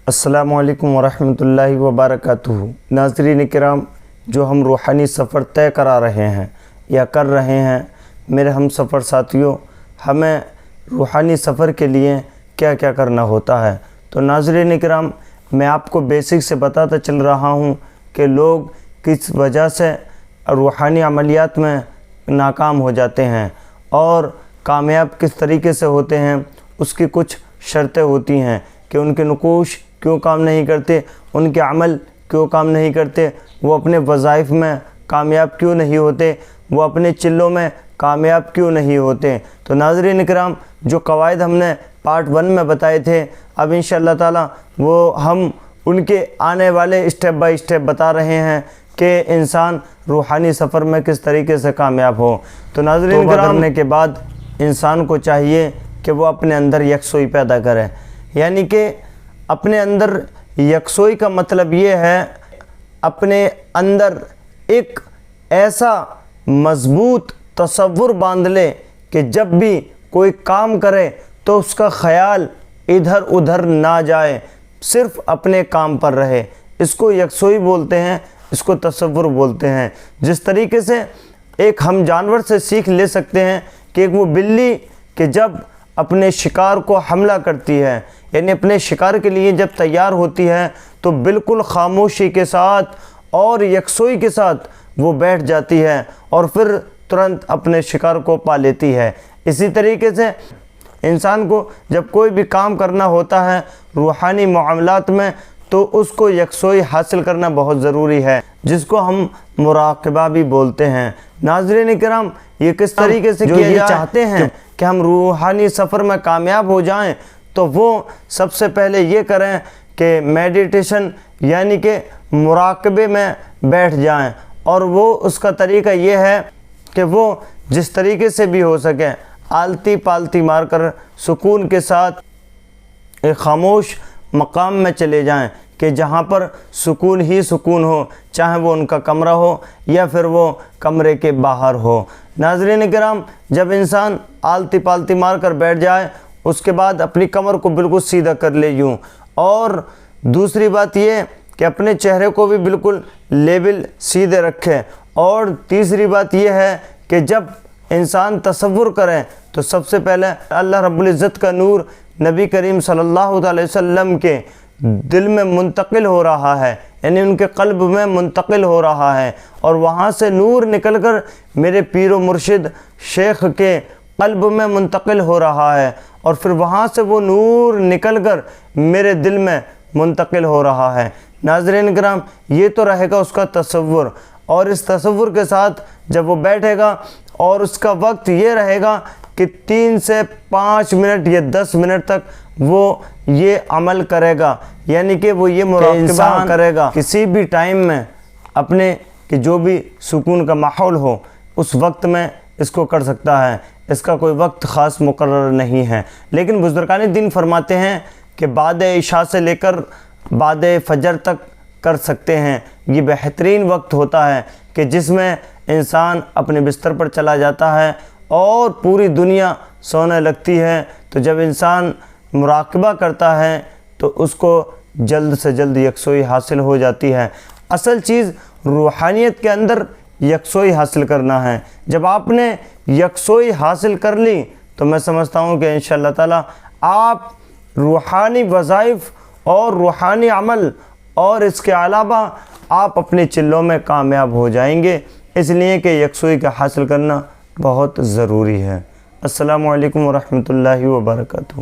السلام علیکم ورحمۃ اللہ وبرکاتہ۔ ناظرین کرام، جو ہم روحانی سفر طے کرا رہے ہیں یا کر رہے ہیں، میرے ہم سفر ساتھیوں، ہمیں روحانی سفر کے لیے کیا کیا کرنا ہوتا ہے؟ تو ناظرین کرام، میں آپ کو بیسک سے بتاتا چل رہا ہوں کہ لوگ کس وجہ سے روحانی عملیات میں ناکام ہو جاتے ہیں اور کامیاب کس طریقے سے ہوتے ہیں۔ اس کی کچھ شرطیں ہوتی ہیں کہ ان کے نقوش کیوں کام نہیں کرتے، ان کے عمل کیوں کام نہیں کرتے، وہ اپنے وظائف میں کامیاب کیوں نہیں ہوتے، وہ اپنے چلوں میں کامیاب کیوں نہیں ہوتے۔ تو ناظرین کرام، جو قواعد ہم نے پارٹ 1 میں بتائے تھے، اب انشاءاللہ تعالی وہ ہم ان کے آنے والے اسٹیپ بائی اسٹیپ بتا رہے ہیں کہ انسان روحانی سفر میں کس طریقے سے کامیاب ہو۔ تو ناظرین کرام، کرنے کے بعد انسان کو چاہیے کہ وہ اپنے اندر یکسوئی پیدا کرے، یعنی کہ اپنے اندر یکسوئی کا مطلب یہ ہے اپنے اندر ایک ایسا مضبوط تصور باندھ لے کہ جب بھی کوئی کام کرے تو اس کا خیال ادھر ادھر نہ جائے، صرف اپنے کام پر رہے۔ اس کو یکسوئی بولتے ہیں، اس کو تصور بولتے ہیں۔ جس طریقے سے ایک ہم جانور سے سیکھ لے سکتے ہیں کہ ایک وہ بلی کہ جب اپنے شکار کو حملہ کرتی ہے، یعنی اپنے شکار کے لیے جب تیار ہوتی ہے، تو بالکل خاموشی کے ساتھ اور یکسوئی کے ساتھ وہ بیٹھ جاتی ہے اور پھر ترنت اپنے شکار کو پا لیتی ہے۔ اسی طریقے سے انسان کو جب کوئی بھی کام کرنا ہوتا ہے روحانی معاملات میں، تو اس کو یکسوئی حاصل کرنا بہت ضروری ہے، جس کو ہم مراقبہ بھی بولتے ہیں۔ ناظرین کرام، یہ کس طریقے سے کیا یہ چاہتے ہیں کہ ہم روحانی سفر میں کامیاب ہو جائیں، تو وہ سب سے پہلے یہ کریں کہ میڈیٹیشن یعنی کہ مراقبے میں بیٹھ جائیں، اور وہ اس کا طریقہ یہ ہے کہ وہ جس طریقے سے بھی ہو سکے آلتی پالتی مار کر سکون کے ساتھ ایک خاموش مقام میں چلے جائیں کہ جہاں پر سکون ہی سکون ہو، چاہے وہ ان کا کمرہ ہو یا پھر وہ کمرے کے باہر ہو۔ ناظرین کرام، جب انسان آلتی پالتی مار کر بیٹھ جائے، اس کے بعد اپنی کمر کو بالکل سیدھا کر لے یوں، اور دوسری بات یہ کہ اپنے چہرے کو بھی بالکل لیول سیدھے رکھے، اور تیسری بات یہ ہے کہ جب انسان تصور کرے تو سب سے پہلے اللہ رب العزت کا نور نبی کریم صلی اللہ علیہ وسلم کے دل میں منتقل ہو رہا ہے، یعنی ان کے قلب میں منتقل ہو رہا ہے، اور وہاں سے نور نکل کر میرے پیر و مرشد شیخ کے قلب میں منتقل ہو رہا ہے، اور پھر وہاں سے وہ نور نکل کر میرے دل میں منتقل ہو رہا ہے۔ ناظرین کرام، یہ تو رہے گا اس کا تصور، اور اس تصور کے ساتھ جب وہ بیٹھے گا اور اس کا وقت یہ رہے گا کہ 3 سے 5 منٹ یا 10 منٹ تک وہ یہ عمل کرے گا، یعنی کہ وہ یہ مراقبہ کرے گا کسی بھی ٹائم میں اپنے کہ جو بھی سکون کا ماحول ہو اس وقت میں اس کو کر سکتا ہے۔ اس کا کوئی وقت خاص مقرر نہیں ہے، لیکن بزرگان دین فرماتے ہیں کہ بعد عشاء سے لے کر بعد فجر تک کر سکتے ہیں۔ یہ بہترین وقت ہوتا ہے کہ جس میں انسان اپنے بستر پر چلا جاتا ہے اور پوری دنیا سونے لگتی ہے۔ تو جب انسان مراقبہ کرتا ہے تو اس کو جلد سے جلد یکسوئی حاصل ہو جاتی ہے۔ اصل چیز روحانیت کے اندر یکسوئی حاصل کرنا ہے۔ جب آپ نے یکسوئی حاصل کر لی تو میں سمجھتا ہوں کہ انشاءاللہ تعالی آپ روحانی وظائف اور روحانی عمل اور اس کے علاوہ آپ اپنے چلوں میں کامیاب ہو جائیں گے، اس لیے کہ یکسوئی کا حاصل کرنا بہت ضروری ہے۔ السلام علیکم ورحمۃ اللہ وبرکاتہ۔